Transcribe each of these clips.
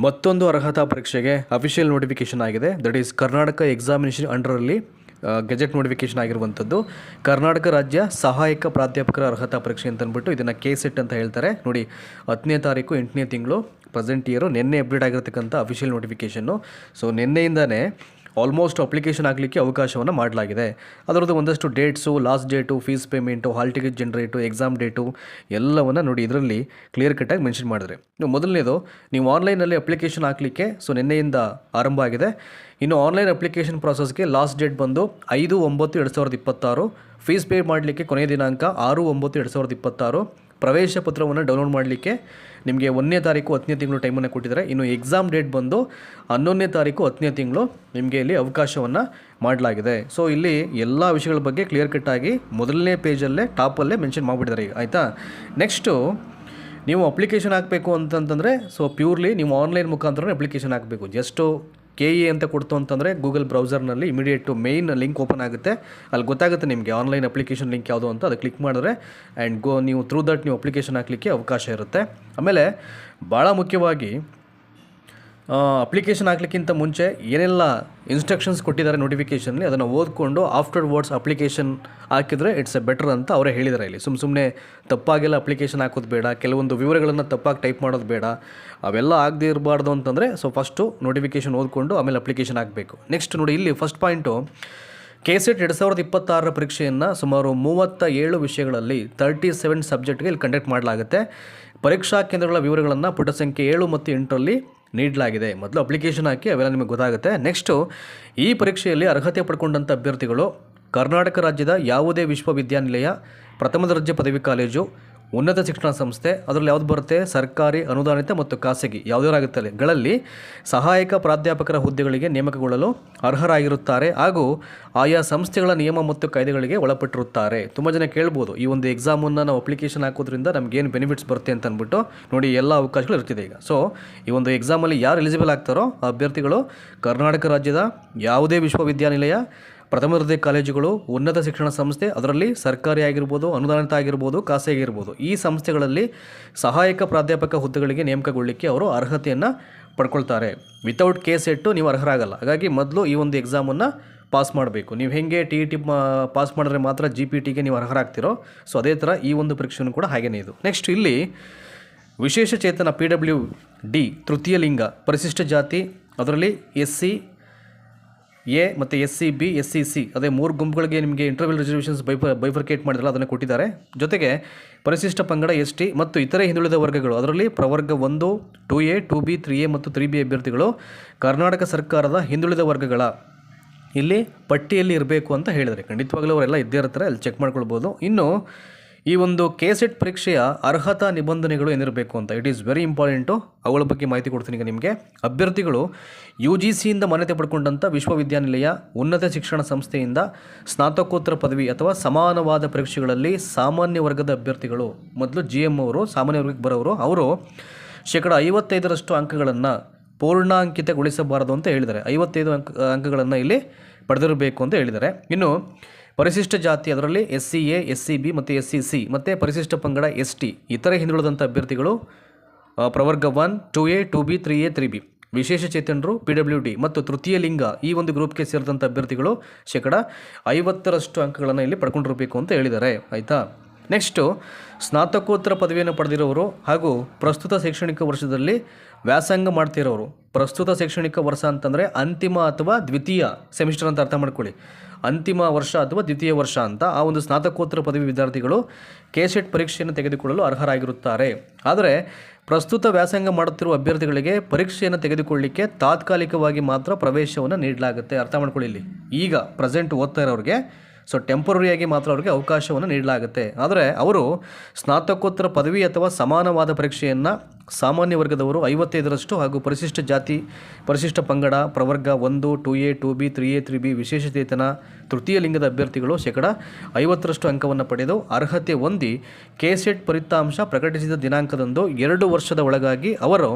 ಮತ್ತೊಂದು ಅರ್ಹತಾ ಪರೀಕ್ಷೆಗೆ ಅಫಿಷಿಯಲ್ ನೋಟಿಫಿಕೇಷನ್ ಆಗಿದೆ. ದಟ್ ಈಸ್ ಕರ್ನಾಟಕ ಎಕ್ಸಾಮಿನೇಷನ್ ಅಂಡರಲ್ಲಿ ಗೆಜೆಟ್ ನೋಟಿಫಿಕೇಷನ್ ಆಗಿರುವಂಥದ್ದು. ಕರ್ನಾಟಕ ರಾಜ್ಯ ಸಹಾಯಕ ಪ್ರಾಧ್ಯಾಪಕರ ಅರ್ಹತಾ ಪರೀಕ್ಷೆ ಅಂತ ಅಂದ್ಬಿಟ್ಟು ಇದನ್ನು ಕೆಸೆಟ್ ಅಂತ ಹೇಳ್ತಾರೆ. ನೋಡಿ, 10ನೇ ತಾರೀಕು 8ನೇ ತಿಂಗಳು ಪ್ರೆಸೆಂಟ್ ಇಯರು ನಿನ್ನೆ ಅಪ್ಡೇಟ್ ಆಗಿರತಕ್ಕಂಥ ಅಫಿಷಿಯಲ್ ನೋಟಿಫಿಕೇಷನ್ನು. ಸೊ ನಿನ್ನೆಯಿಂದನೇ ಆಲ್ಮೋಸ್ಟ್ ಅಪ್ಲಿಕೇಶನ್ ಆಗಲಿಕ್ಕೆ ಅವಕಾಶವನ್ನು ಮಾಡಲಾಗಿದೆ. ಅದರದ್ದು ಒಂದಷ್ಟು dates, last date, fees payment, hall ticket generate, exam date ಎಲ್ಲವನ್ನು ನೋಡಿ ಇದರಲ್ಲಿ ಕ್ಲಿಯರ್ ಕಟ್ಟಾಗಿ ಮೆನ್ಷನ್ ಮಾಡಿದರೆ. ಮೊದಲನೇದು, ನೀವು ಆನ್ಲೈನಲ್ಲಿ ಅಪ್ಲಿಕೇಶನ್ ಹಾಕಲಿಕ್ಕೆ ನಿನ್ನೆಯಿಂದ ಆರಂಭ ಆಗಿದೆ. ಇನ್ನು ಆನ್ಲೈನ್ ಅಪ್ಲಿಕೇಶನ್ ಪ್ರಾಸೆಸ್ಗೆ ಲಾಸ್ಟ್ ಡೇಟ್ ಬಂದು 5/9/2026. ಫೀಸ್ ಪೇ ಮಾಡಲಿಕ್ಕೆ ಕೊನೆಯ ದಿನಾಂಕ 6/9/2026. ಪ್ರವೇಶ ಪತ್ರವನ್ನು ಡೌನ್ಲೋಡ್ ಮಾಡಲಿಕ್ಕೆ ನಿಮಗೆ 1ನೇ ತಾರೀಕು 10ನೇ ತಿಂಗಳು ಟೈಮನ್ನು ಕೊಟ್ಟಿದ್ದಾರೆ. ಇನ್ನು ಎಕ್ಸಾಮ್ ಡೇಟ್ ಬಂದು 11ನೇ ತಾರೀಕು 10ನೇ ತಿಂಗಳು ನಿಮಗೆ ಇಲ್ಲಿ ಅವಕಾಶವನ್ನು ಮಾಡಲಾಗಿದೆ. ಸೊ ಇಲ್ಲಿ ಎಲ್ಲ ವಿಷಯಗಳ ಬಗ್ಗೆ ಕ್ಲಿಯರ್ ಕಟ್ಟಾಗಿ ಮೊದಲನೇ ಪೇಜಲ್ಲೇ ಟಾಪಲ್ಲೇ ಮೆನ್ಷನ್ ಮಾಡಿಬಿಟ್ಟಿದ್ದಾರೆ ಈಗ, ಆಯಿತಾ. ನೆಕ್ಸ್ಟು ನೀವು ಅಪ್ಲಿಕೇಶನ್ ಹಾಕಬೇಕು ಅಂತಂತಂದರೆ ಪ್ಯೂರ್ಲಿ ನೀವು ಆನ್ಲೈನ್ ಮುಖಾಂತರ ಅಪ್ಲಿಕೇಶನ್ ಹಾಕಬೇಕು. ಜಸ್ಟು KE ಅಂತ ಕೊಡ್ತು ಅಂತಂದರೆ ಗೂಗಲ್ ಬ್ರೌಸರ್ನಲ್ಲಿ ಇಮಿಡಿಯೇಟು ಮೇಯ್ನ್ ಲಿಂಕ್ ಓಪನ್ ಆಗುತ್ತೆ. ಅಲ್ಲಿ ಗೊತ್ತಾಗುತ್ತೆ ನಿಮಗೆ ಆನ್ಲೈನ್ ಅಪ್ಲಿಕೇಶನ್ ಲಿಂಕ್ ಯಾವುದು ಅಂತ. ಅದು ಕ್ಲಿಕ್ ಮಾಡಿದ್ರೆ ಆ್ಯಂಡ್ ನೀವು ಥ್ರೂ ದಟ್ ನೀವು ಅಪ್ಲಿಕೇಶನ್ ಹಾಕಲಿಕ್ಕೆ ಅವಕಾಶ ಇರುತ್ತೆ. ಆಮೇಲೆ ಭಾಳ ಮುಖ್ಯವಾಗಿ ಅಪ್ಲಿಕೇಶನ್ ಹಾಕ್ಲಿಕ್ಕಿಂತ ಮುಂಚೆ ಏನೆಲ್ಲ ಇನ್ಸ್ಟ್ರಕ್ಷನ್ಸ್ ಕೊಟ್ಟಿದ್ದಾರೆ ನೋಟಿಫಿಕೇಷನಲ್ಲಿ ಅದನ್ನು ಓದ್ಕೊಂಡು ಆಫ್ಟರ್ ವರ್ಡ್ಸ್ ಅಪ್ಲಿಕೇಶನ್ ಹಾಕಿದರೆ ಇಟ್ಸ್ ಎ ಬೆಟರ್ ಅಂತ ಅವರೇ ಹೇಳಿದ್ದಾರೆ. ಇಲ್ಲಿ ಸುಮ್ಮನೆ ತಪ್ಪಾಗೆಲ್ಲ ಅಪ್ಲಿಕೇಶನ್ ಹಾಕೋದು ಬೇಡ, ಕೆಲವೊಂದು ವಿವರಗಳನ್ನು ತಪ್ಪಾಗಿ ಟೈಪ್ ಮಾಡೋದು ಬೇಡ, ಅವೆಲ್ಲ ಆಗದೇ ಇರಬಾರ್ದು ಅಂತಂದರೆ ಫಸ್ಟು ನೋಟಿಫಿಕೇಷನ್ ಓದ್ಕೊಂಡು ಆಮೇಲೆ ಅಪ್ಲಿಕೇಶನ್ ಹಾಕಬೇಕು. ನೆಕ್ಸ್ಟ್ ನೋಡಿ, ಇಲ್ಲಿ ಫಸ್ಟ್ ಪಾಯಿಂಟು, ಕೆಸೆಟ್ 2026 ಪರೀಕ್ಷೆಯನ್ನು ಸುಮಾರು 37 ವಿಷಯಗಳಲ್ಲಿ 37 ಸಬ್ಜೆಕ್ಟ್ಗೆ ಇಲ್ಲಿ ಕಂಡಕ್ಟ್ ಮಾಡಲಾಗುತ್ತೆ. ಪರೀಕ್ಷಾ ಕೇಂದ್ರಗಳ ವಿವರಗಳನ್ನು ಪುಟ ಸಂಖ್ಯೆ 7 ಮತ್ತು 8ರಲ್ಲಿ ನೀಡಲಾಗಿದೆ. ಮೊದಲು ಅಪ್ಲಿಕೇಶನ್ ಹಾಕಿ ಅವೆಲ್ಲ ನಿಮಗೆ ಗೊತ್ತಾಗುತ್ತೆ. ನೆಕ್ಸ್ಟು, ಈ ಪರೀಕ್ಷೆಯಲ್ಲಿ ಅರ್ಹತೆ ಪಡ್ಕೊಂಡಂಥ ಅಭ್ಯರ್ಥಿಗಳು ಕರ್ನಾಟಕ ರಾಜ್ಯದ ಯಾವುದೇ ವಿಶ್ವವಿದ್ಯಾನಿಲಯ, ಪ್ರಥಮ ದರ್ಜೆ ಪದವಿ ಕಾಲೇಜು, ಉನ್ನತ ಶಿಕ್ಷಣ ಸಂಸ್ಥೆ, ಅದರಲ್ಲಿ ಯಾವುದು ಬರುತ್ತೆ, ಸರ್ಕಾರಿ, ಅನುದಾನಿತ ಮತ್ತು ಖಾಸಗಿ ಯಾವುದಾಗುತ್ತೆ ಗಳಲ್ಲಿ ಸಹಾಯಕ ಪ್ರಾಧ್ಯಾಪಕರ ಹುದ್ದೆಗಳಿಗೆ ನೇಮಕಗೊಳ್ಳಲು ಅರ್ಹರಾಗಿರುತ್ತಾರೆ ಹಾಗೂ ಆಯಾ ಸಂಸ್ಥೆಗಳ ನಿಯಮ ಮತ್ತು ಕಾಯ್ದೆಗಳಿಗೆ ಒಳಪಟ್ಟಿರುತ್ತಾರೆ. ತುಂಬ ಜನ ಕೇಳ್ಬೋದು, ಈ ಒಂದು ಎಕ್ಸಾಮನ್ನು ನಾವು ಅಪ್ಲಿಕೇಶನ್ ಹಾಕೋದ್ರಿಂದ ನಮಗೇನು ಬೆನಿಫಿಟ್ಸ್ ಬರುತ್ತೆ ಅಂತ ಅಂದ್ಬಿಟ್ಟು. ನೋಡಿ, ಎಲ್ಲ ಅವಕಾಶಗಳು ಇರ್ತಿದೆ ಈಗ. ಸೊ ಈ ಒಂದು ಎಕ್ಸಾಮಲ್ಲಿ ಯಾರು ಎಲಿಜಿಬಲ್ ಆಗ್ತಾರೋ ಆ ಅಭ್ಯರ್ಥಿಗಳು ಕರ್ನಾಟಕ ರಾಜ್ಯದ ಯಾವುದೇ ವಿಶ್ವವಿದ್ಯಾನಿಲಯ, ಪ್ರಥಮ ದರ್ಜೆ ಕಾಲೇಜುಗಳು, ಉನ್ನತ ಶಿಕ್ಷಣ ಸಂಸ್ಥೆ, ಅದರಲ್ಲಿ ಸರ್ಕಾರಿ ಆಗಿರ್ಬೋದು, ಅನುದಾನಿತ ಆಗಿರ್ಬೋದು, ಖಾಸಗಿ ಆಗಿರ್ಬೋದು, ಈ ಸಂಸ್ಥೆಗಳಲ್ಲಿ ಸಹಾಯಕ ಪ್ರಾಧ್ಯಾಪಕ ಹುದ್ದೆಗಳಿಗೆ ನೇಮಕಗೊಳ್ಳಲಿಕ್ಕೆ ಅವರು ಅರ್ಹತೆಯನ್ನು ಪಡ್ಕೊಳ್ತಾರೆ. ವಿತೌಟ್ ಕೆಸೆಟ್ಟು ನೀವು ಅರ್ಹರಾಗಲ್ಲ. ಹಾಗಾಗಿ ಮೊದಲು ಈ ಒಂದು ಎಕ್ಸಾಮನ್ನು ಪಾಸ್ ಮಾಡಬೇಕು. ನೀವು ಹೆಂಗೆ TET ಪಾಸ್ ಮಾಡಿದ್ರೆ ಮಾತ್ರ GPT ನೀವು ಅರ್ಹರಾಗ್ತಿರೋ, ಸೊ ಅದೇ ಥರ ಈ ಒಂದು ಪರೀಕ್ಷೆಯೂ ಕೂಡ ಹಾಗೇನೇ ಇದು. ನೆಕ್ಸ್ಟ್, ಇಲ್ಲಿ ವಿಶೇಷ ಚೇತನ PWD ತೃತೀಯ ಲಿಂಗ ಪರಿಶಿಷ್ಟ ಜಾತಿ, ಅದರಲ್ಲಿ SC A ಮತ್ತು SCB, SCC ಅದೇ 3 ಗುಂಪುಗಳಿಗೆ ನಿಮಗೆ ಇಂಟರ್ವಲ್ ರಿಸರ್ವೇಷನ್ಸ್ ಬೈಫರ್ಕೇಟ್ ಮಾಡಿದ್ರಲ್ಲ, ಅದನ್ನು ಕೊಟ್ಟಿದ್ದಾರೆ. ಜೊತೆಗೆ ಪರಿಶಿಷ್ಟ ಪಂಗಡ, ST ಮತ್ತು ಇತರೆ ಹಿಂದುಳಿದ ವರ್ಗಗಳು, ಅದರಲ್ಲಿ ಪ್ರವರ್ಗ 1, 2A, 2B, 3A ಮತ್ತು 3B ಅಭ್ಯರ್ಥಿಗಳು ಕರ್ನಾಟಕ ಸರ್ಕಾರದ ಹಿಂದುಳಿದ ವರ್ಗಗಳ ಇಲ್ಲಿ ಪಟ್ಟಿಯಲ್ಲಿ ಇರಬೇಕು ಅಂತ ಹೇಳಿದರೆ ಖಂಡಿತವಾಗಲೂ ಅವರೆಲ್ಲ ಇದ್ದೇ ಇರ್ತಾರೆ, ಅಲ್ಲಿ ಚೆಕ್ ಮಾಡ್ಕೊಳ್ಬೋದು. ಇನ್ನು ಈ ಒಂದು ಕೆಸೆಟ್ ಪರೀಕ್ಷೆಯ ಅರ್ಹತಾ ನಿಬಂಧನೆಗಳು ಏನಿರಬೇಕು ಅಂತ ಇಟ್ ಈಸ್ ವೆರಿ ಇಂಪಾರ್ಟೆಂಟು. ಅವುಗಳ ಬಗ್ಗೆ ಮಾಹಿತಿ ಕೊಡ್ತೀನಿ ಈಗ ನಿಮಗೆ. ಅಭ್ಯರ್ಥಿಗಳು UGCಯಿಂದ ಮಾನ್ಯತೆ ಪಡ್ಕೊಂಡಂಥ ವಿಶ್ವವಿದ್ಯಾನಿಲಯ, ಉನ್ನತ ಶಿಕ್ಷಣ ಸಂಸ್ಥೆಯಿಂದ ಸ್ನಾತಕೋತ್ತರ ಪದವಿ ಅಥವಾ ಸಮಾನವಾದ ಪರೀಕ್ಷೆಗಳಲ್ಲಿ ಸಾಮಾನ್ಯ ವರ್ಗದ ಅಭ್ಯರ್ಥಿಗಳು, ಮೊದಲು GM ಅವರು ಸಾಮಾನ್ಯ ವರ್ಗಕ್ಕೆ ಬರೋರು, ಅವರು 55% ಅಂಕಗಳನ್ನು ಪೂರ್ಣಾಂಕಿತಗೊಳಿಸಬಾರದು ಅಂತ ಹೇಳಿದ್ದಾರೆ. 55 ಅಂಕಗಳನ್ನು ಇಲ್ಲಿ ಪಡೆದಿರಬೇಕು ಅಂತ ಹೇಳಿದ್ದಾರೆ. ಇನ್ನು ಪರಿಶಿಷ್ಟ ಜಾತಿ, ಅದರಲ್ಲಿ SCA, SCB ಮತ್ತು SCC ಮತ್ತು ಪರಿಶಿಷ್ಟ ಪಂಗಡ, ST ಇತರೆ ಹಿಂದುಳಿದಂಥ ಅಭ್ಯರ್ಥಿಗಳು ಪ್ರವರ್ಗ 1, 2A, 2B, 3A, 3B, ವಿಶೇಷ ಚೇತನರು PWD ಮತ್ತು ತೃತೀಯ ಲಿಂಗ ಈ ಒಂದು ಗ್ರೂಪ್ಗೆ ಸೇರಿದಂಥ ಅಭ್ಯರ್ಥಿಗಳು 50% ಅಂಕಗಳನ್ನು ಇಲ್ಲಿ ಪಡ್ಕೊಂಡಿರಬೇಕು ಅಂತ ಹೇಳಿದ್ದಾರೆ, ಆಯಿತಾ. ನೆಕ್ಸ್ಟು, ಸ್ನಾತಕೋತ್ತರ ಪದವಿಯನ್ನು ಪಡೆದಿರೋರು ಹಾಗೂ ಪ್ರಸ್ತುತ ಶೈಕ್ಷಣಿಕ ವರ್ಷದಲ್ಲಿ ವ್ಯಾಸಂಗ ಮಾಡ್ತಿರೋರು. ಪ್ರಸ್ತುತ ಶೈಕ್ಷಣಿಕ ವರ್ಷ ಅಂತಂದರೆ ಅಂತಿಮ ಅಥವಾ ದ್ವಿತೀಯ ಸೆಮಿಸ್ಟರ್ ಅಂತ ಅರ್ಥ ಮಾಡ್ಕೊಳ್ಳಿ. ಅಂತಿಮ ವರ್ಷ ಅಥವಾ ದ್ವಿತೀಯ ವರ್ಷ ಅಂತ ಆ ಒಂದು ಸ್ನಾತಕೋತ್ತರ ಪದವಿ ವಿದ್ಯಾರ್ಥಿಗಳು ಕೆಸೆಟ್ ಪರೀಕ್ಷೆಯನ್ನು ತೆಗೆದುಕೊಳ್ಳಲು ಅರ್ಹರಾಗಿರುತ್ತಾರೆ. ಆದರೆ ಪ್ರಸ್ತುತ ವ್ಯಾಸಂಗ ಮಾಡುತ್ತಿರುವ ಅಭ್ಯರ್ಥಿಗಳಿಗೆ ಪರೀಕ್ಷೆಯನ್ನು ತೆಗೆದುಕೊಳ್ಳಲಿಕ್ಕೆ ತಾತ್ಕಾಲಿಕವಾಗಿ ಮಾತ್ರ ಪ್ರವೇಶವನ್ನು ನೀಡಲಾಗುತ್ತೆ. ಅರ್ಥ ಮಾಡ್ಕೊಳ್ಳಿ, ಇಲ್ಲಿ ಈಗ ಪ್ರೆಸೆಂಟ್ ಓದ್ತಾ ಇರೋರಿಗೆ ಟೆಂಪರರಿಯಾಗಿ ಮಾತ್ರ ಅವರಿಗೆ ಅವಕಾಶವನ್ನು ನೀಡಲಾಗುತ್ತೆ. ಆದರೆ ಅವರು ಸ್ನಾತಕೋತ್ತರ ಪದವಿ ಅಥವಾ ಸಮಾನವಾದ ಪರೀಕ್ಷೆಯನ್ನು ಸಾಮಾನ್ಯ ವರ್ಗದವರು 55% ಹಾಗೂ ಪರಿಶಿಷ್ಟ ಜಾತಿ, ಪರಿಶಿಷ್ಟ ಪಂಗಡ, ಪ್ರವರ್ಗ 1, 2A, 2B, 3A, 3B, ವಿಶೇಷ ಚೇತನ, ತೃತೀಯ ಲಿಂಗದ ಅಭ್ಯರ್ಥಿಗಳು 50% ಅಂಕವನ್ನು ಪಡೆದು ಅರ್ಹತೆ ಹೊಂದಿ ಕೆಸೆಟ್ ಫಲಿತಾಂಶ ಪ್ರಕಟಿಸಿದ ದಿನಾಂಕದಂದು 2 ವರ್ಷದ ಒಳಗಾಗಿ ಅವರು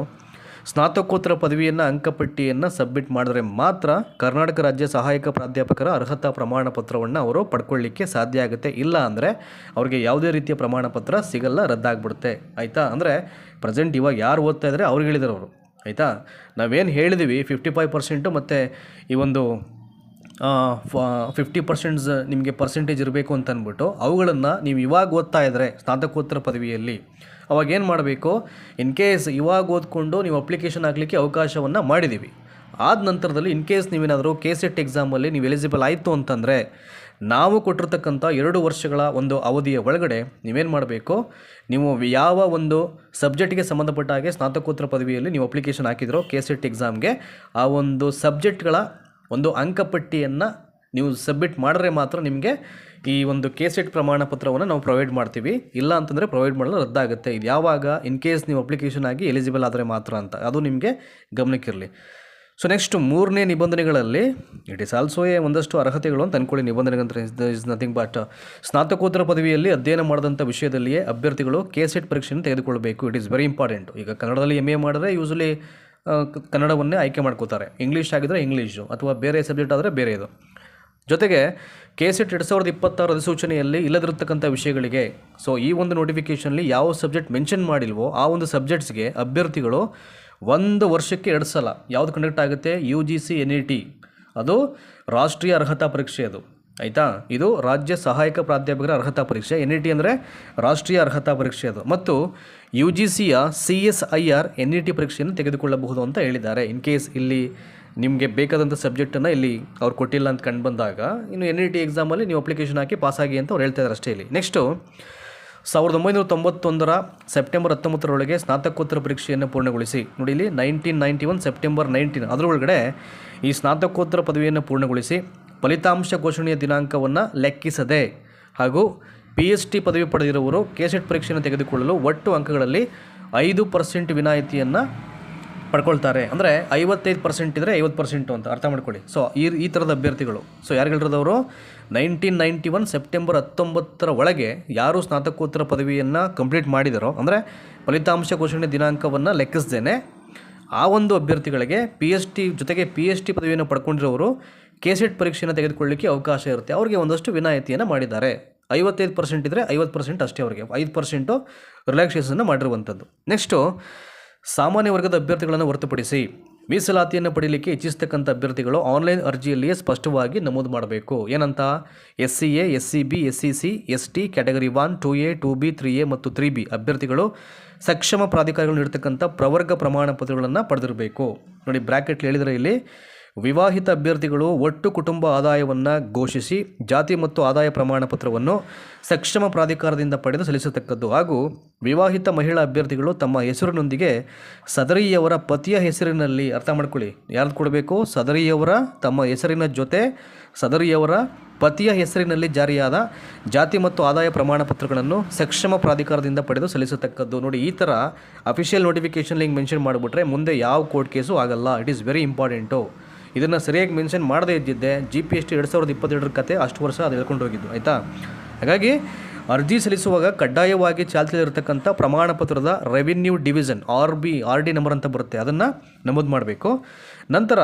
ಸ್ನಾತಕೋತ್ತರ ಪದವಿಯನ್ನು ಅಂಕಪಟ್ಟಿಯನ್ನು ಸಬ್ಮಿಟ್ ಮಾಡಿದ್ರೆ ಮಾತ್ರ ಕರ್ನಾಟಕ ರಾಜ್ಯ ಸಹಾಯಕ ಪ್ರಾಧ್ಯಾಪಕರ ಅರ್ಹತಾ ಪ್ರಮಾಣ ಪತ್ರವನ್ನು ಅವರು ಪಡ್ಕೊಳ್ಳಿಕ್ಕೆ ಸಾಧ್ಯ ಆಗುತ್ತೆ. ಇಲ್ಲ ಅಂದರೆ ಅವರಿಗೆ ಯಾವುದೇ ರೀತಿಯ ಪ್ರಮಾಣ ಪತ್ರ ಸಿಗಲ್ಲ, ರದ್ದಾಗ್ಬಿಡುತ್ತೆ, ಆಯಿತಾ. ಅಂದರೆ ಪ್ರೆಸೆಂಟ್ ಇವಾಗ ಯಾರು ಓದ್ತಾ ಇದ್ದಾರೆ ಅವ್ರಿಗೆ ಹೇಳಿದ್ದಾರೆ ಅವರು ಆಯಿತಾ. ನಾವೇನು ಹೇಳಿದ್ದೀವಿ 55% ಮತ್ತು ಈ ಒಂದು 50% ನಿಮಗೆ ಪರ್ಸೆಂಟೇಜ್ ಇರಬೇಕು ಅಂತ ಅಂದ್ಬಿಟ್ಟು ಅವುಗಳನ್ನು ನೀವು ಇವಾಗ ಓದ್ತಾ ಇದ್ದರೆ ಸ್ನಾತಕೋತ್ತರ ಪದವಿಯಲ್ಲಿ ಅವಾಗ ಏನು ಮಾಡಬೇಕು, ಇನ್ ಕೇಸ್ ಇವಾಗ ಓದ್ಕೊಂಡು ನೀವು ಅಪ್ಲಿಕೇಶನ್ ಹಾಕಲಿಕ್ಕೆ ಅವಕಾಶವನ್ನು ಮಾಡಿದ್ದೀವಿ. ಆದ ನಂತರದಲ್ಲಿ ಇನ್ ಕೇಸ್ ನೀವೇನಾದರೂ KCET ಎಕ್ಸಾಮಲ್ಲಿ ನೀವು ಎಲಿಜಿಬಲ್ ಆಯಿತು ಅಂತಂದರೆ ನಾವು ಕೊಟ್ಟಿರ್ತಕ್ಕಂಥ 2 ವರ್ಷಗಳ ಒಂದು ಅವಧಿಯ ಒಳಗಡೆ ನೀವೇನು ಮಾಡಬೇಕು, ನೀವು ಯಾವ ಒಂದು ಸಬ್ಜೆಕ್ಟ್ಗೆ ಸಂಬಂಧಪಟ್ಟ ಹಾಗೆ ಸ್ನಾತಕೋತ್ತರ ಪದವಿಯಲ್ಲಿ ನೀವು ಅಪ್ಲಿಕೇಶನ್ ಹಾಕಿದ್ರೋ KCET ಎಕ್ಸಾಮ್ಗೆ ಆ ಒಂದು ಸಬ್ಜೆಕ್ಟ್ಗಳ ಒಂದು ಅಂಕಪಟ್ಟಿಯನ್ನು ನೀವು ಸಬ್ಮಿಟ್ ಮಾಡಿದ್ರೆ ಮಾತ್ರ ನಿಮಗೆ ಈ ಒಂದು KCET ಪ್ರಮಾಣ ಪತ್ರವನ್ನು ನಾವು ಪ್ರೊವೈಡ್ ಮಾಡ್ತೀವಿ. ಇಲ್ಲ ಅಂತಂದರೆ ಪ್ರೊವೈಡ್ ಮಾಡಲು ರದ್ದಾಗುತ್ತೆ. ಇದು ಯಾವಾಗ, ಇನ್ ಕೇಸ್ ನೀವು ಅಪ್ಲಿಕೇಶನ್ ಆಗಿ ಎಲಿಜಿಬಲ್ ಆದರೆ ಮಾತ್ರ ಅಂತ, ಅದು ನಿಮಗೆ ಗಮನಕ್ಕಿರಲಿ. ಸೊ ನೆಕ್ಸ್ಟ್ 3ನೇ ನಿಬಂಧನೆಗಳಲ್ಲಿ ಇಟ್ ಈಸ್ ಆಲ್ಸೋ ಒಂದಷ್ಟು ಅರ್ಹತೆಗಳು ಅಂತ ಅಂದ್ಕೊಳ್ಳಿ. ನಿಬಂಧನೆಗಂತ ಇಸ್ ನಥಿಂಗ್ ಬಟ್ ಸ್ನಾತಕೋತ್ತರ ಪದವಿಯಲ್ಲಿ ಅಧ್ಯಯನ ಮಾಡಿದಂಥ ವಿಷಯದಲ್ಲಿಯೇ ಅಭ್ಯರ್ಥಿಗಳು KCET ಪರೀಕ್ಷೆಯನ್ನು ತೆಗೆದುಕೊಳ್ಬೇಕು. It is very important. ಈಗ ಕನ್ನಡದಲ್ಲಿ MA ಮಾಡಿದ್ರೆ ಯೂಶಲಿ ಕನ್ನಡವನ್ನೇ ಆಯ್ಕೆ ಮಾಡ್ಕೋತಾರೆ, ಇಂಗ್ಲೀಷ್ ಆಗಿದ್ರೆ ಇಂಗ್ಲೀಷು ಅಥವಾ ಬೇರೆ ಸಬ್ಜೆಕ್ಟ್ ಆದರೆ ಬೇರೆ ಇದು. ಜೊತೆಗೆ KCET 2026 ಅಧಿಸೂಚನೆಯಲ್ಲಿ ಇಲ್ಲದಿರತಕ್ಕಂಥ ವಿಷಯಗಳಿಗೆ, ಸೊ ಈ ಒಂದು ನೋಟಿಫಿಕೇಷನಲ್ಲಿ ಯಾವ ಸಬ್ಜೆಕ್ಟ್ ಮೆನ್ಷನ್ ಮಾಡಿಲ್ವೋ ಆ ಒಂದು ಸಬ್ಜೆಕ್ಟ್ಸ್ಗೆ ಅಭ್ಯರ್ಥಿಗಳು 1 ವರ್ಷಕ್ಕೆ 2 ಸಲ ಯಾವುದು ಕಂಡಕ್ಟ್ ಆಗುತ್ತೆ, UGC NET, ಅದು ರಾಷ್ಟ್ರೀಯ ಅರ್ಹತಾ ಪರೀಕ್ಷೆ ಅದು, ಆಯಿತಾ. ಇದು ರಾಜ್ಯ ಸಹಾಯಕ ಪ್ರಾಧ್ಯಾಪಕರ ಅರ್ಹತಾ ಪರೀಕ್ಷೆ. NET ಅಂದರೆ ರಾಷ್ಟ್ರೀಯ ಅರ್ಹತಾ ಪರೀಕ್ಷೆ ಅದು. ಮತ್ತು UGCಯ CSIR NET ಪರೀಕ್ಷೆಯನ್ನು ತೆಗೆದುಕೊಳ್ಳಬಹುದು ಅಂತ ಹೇಳಿದ್ದಾರೆ. ಇನ್ ಕೇಸ್ ಇಲ್ಲಿ ನಿಮಗೆ ಬೇಕಾದಂಥ ಸಬ್ಜೆಕ್ಟನ್ನು ಇಲ್ಲಿ ಅವ್ರು ಕೊಟ್ಟಿಲ್ಲ ಅಂತ ಕಂಡು ಬಂದಾಗ ಇನ್ನು NET ಎಕ್ಸಾಮಲ್ಲಿ ನೀವು ಅಪ್ಲಿಕೇಶನ್ ಹಾಕಿ ಪಾಸಾಗಿ ಅಂತ ಅವ್ರು ಹೇಳ್ತಾ ಇದ್ದಾರೆ ಅಷ್ಟೇ. ಇಲ್ಲಿ ನೆಕ್ಸ್ಟು 1991 ಸೆಪ್ಟೆಂಬರ್ 19ರೊಳಗೆ ಸ್ನಾತಕೋತ್ತರ ಪರೀಕ್ಷೆಯನ್ನು ಪೂರ್ಣಗೊಳಿಸಿ. ನೋಡಿ ಇಲ್ಲಿ 1991 ಸೆಪ್ಟೆಂಬರ್ 19 ಅದರೊಳಗಡೆ ಈ ಸ್ನಾತಕೋತ್ತರ ಪದವಿಯನ್ನು ಪೂರ್ಣಗೊಳಿಸಿ ಫಲಿತಾಂಶ ಘೋಷಣೆಯ ದಿನಾಂಕವನ್ನು ಲೆಕ್ಕಿಸದೆ ಹಾಗೂ PhD ಪದವಿ ಪಡೆದಿರುವವರು KCET ಪರೀಕ್ಷೆಯನ್ನು ತೆಗೆದುಕೊಳ್ಳಲು ಒಟ್ಟು ಅಂಕಗಳಲ್ಲಿ 5% ವಿನಾಯಿತಿಯನ್ನು ಪಡ್ಕೊಳ್ತಾರೆ. ಅಂದರೆ 55% ಇದ್ದರೆ 50% ಅಂತ ಅರ್ಥ ಮಾಡ್ಕೊಳ್ಳಿ. ಸೊ ಈ ಥರದ ಅಭ್ಯರ್ಥಿಗಳು, ಸೊ ಯಾರುಗಳಿರೋದವರು 1991 ಸೆಪ್ಟೆಂಬರ್ 19 ಒಳಗೆ ಯಾರು ಸ್ನಾತಕೋತ್ತರ ಪದವಿಯನ್ನು ಕಂಪ್ಲೀಟ್ ಮಾಡಿದಾರೋ, ಅಂದರೆ ಫಲಿತಾಂಶ ಘೋಷಣೆ ದಿನಾಂಕವನ್ನು ಲೆಕ್ಕಿಸ್ದೇನೆ ಆ ಒಂದು ಅಭ್ಯರ್ಥಿಗಳಿಗೆ ಜೊತೆಗೆ PhD ಪದವಿಯನ್ನು ಪಡ್ಕೊಂಡಿರೋರು KCET ಪರೀಕ್ಷೆಯನ್ನು ತೆಗೆದುಕೊಳ್ಳಲಿಕ್ಕೆ ಅವಕಾಶ ಇರುತ್ತೆ. ಅವರಿಗೆ ಒಂದಷ್ಟು ವಿನಾಯಿತಿಯನ್ನು ಮಾಡಿದ್ದಾರೆ. 55% ಇದ್ದರೆ 50% ಅಷ್ಟೇ, ಅವರಿಗೆ 5% ರಿಲ್ಯಾಕ್ಸೇಷನ್ನು ಮಾಡಿರುವಂಥದ್ದು. ನೆಕ್ಸ್ಟು ಸಾಮಾನ್ಯ ವರ್ಗದ ಅಭ್ಯರ್ಥಿಗಳನ್ನು ಹೊರತುಪಡಿಸಿ ಮೀಸಲಾತಿಯನ್ನು ಪಡೆಯಲಿಕ್ಕೆ ಇಚ್ಛಿಸ್ತಕ್ಕಂಥ ಅಭ್ಯರ್ಥಿಗಳು ಆನ್ಲೈನ್ ಅರ್ಜಿಯಲ್ಲಿಯೇ ಸ್ಪಷ್ಟವಾಗಿ ನಮೂದು ಮಾಡಬೇಕು. ಏನಂತ, SCA, SCB, SCC, ST category 1, 2A, 2B, 3A ಮತ್ತು 3B ಅಭ್ಯರ್ಥಿಗಳು ಸಕ್ಷಮ ಪ್ರಾಧಿಕಾರಗಳು ನೀಡತಕ್ಕಂಥ ಪ್ರವರ್ಗ ಪ್ರಮಾಣ ಪತ್ರಗಳನ್ನು ಪಡೆದಿರಬೇಕು. ನೋಡಿ ಬ್ರ್ಯಾಕೆಟ್ ಹೇಳಿದರೆ ಇಲ್ಲಿ ವಿವಾಹಿತ ಅಭ್ಯರ್ಥಿಗಳು ಒಟ್ಟು ಕುಟುಂಬ ಆದಾಯವನ್ನು ಘೋಷಿಸಿ ಜಾತಿ ಮತ್ತು ಆದಾಯ ಪ್ರಮಾಣ ಪತ್ರವನ್ನು ಸಕ್ಷಮ ಪ್ರಾಧಿಕಾರದಿಂದ ಪಡೆದು ಸಲ್ಲಿಸತಕ್ಕದ್ದು ಹಾಗೂ ವಿವಾಹಿತ ಮಹಿಳಾ ಅಭ್ಯರ್ಥಿಗಳು ತಮ್ಮ ಹೆಸರಿನೊಂದಿಗೆ ಸದರಿಯವರ ಪತಿಯ ಹೆಸರಿನಲ್ಲಿ, ಅರ್ಥ ಮಾಡ್ಕೊಳ್ಳಿ, ಯಾರ್ದು ಕೊಡಬೇಕು, ಸದರಿಯವರ ತಮ್ಮ ಹೆಸರಿನ ಜೊತೆ ಸದರಿಯವರ ಪತಿಯ ಹೆಸರಿನಲ್ಲಿ ಜಾರಿಯಾದ ಜಾತಿ ಮತ್ತು ಆದಾಯ ಪ್ರಮಾಣ ಪತ್ರಗಳನ್ನು ಸಕ್ಷಮ ಪ್ರಾಧಿಕಾರದಿಂದ ಪಡೆದು ಸಲ್ಲಿಸತಕ್ಕದ್ದು. ನೋಡಿ ಈ ಥರ ಅಫಿಷಿಯಲ್ ನೋಟಿಫಿಕೇಷನ್ ಲಿಂಕ್ ಮೆನ್ಷನ್ ಮಾಡಿಬಿಟ್ರೆ ಮುಂದೆ ಯಾವ ಕೋರ್ಟ್ ಕೇಸು ಆಗಲ್ಲ. It is very important. ಇದನ್ನು ಸರಿಯಾಗಿ ಮೆನ್ಷನ್ ಮಾಡದೇ ಇದ್ದಿದ್ದೆ GPST 2022 ಕತೆ ಅಷ್ಟು ವರ್ಷ ಅದು ಹೇಳ್ಕೊಂಡು ಹೋಗಿದ್ದು, ಆಯಿತಾ. ಹಾಗಾಗಿ ಅರ್ಜಿ ಸಲ್ಲಿಸುವಾಗ ಕಡ್ಡಾಯವಾಗಿ ಚಾಲ್ತಿಯಲ್ಲಿರತಕ್ಕಂಥ ಪ್ರಮಾಣ ಪತ್ರದ ರೆವಿನ್ಯೂ ಡಿವಿಷನ್ RD ನಂಬರ್ ಅಂತ ಬರುತ್ತೆ, ಅದನ್ನು ನಮೂದು ಮಾಡಬೇಕು. ನಂತರ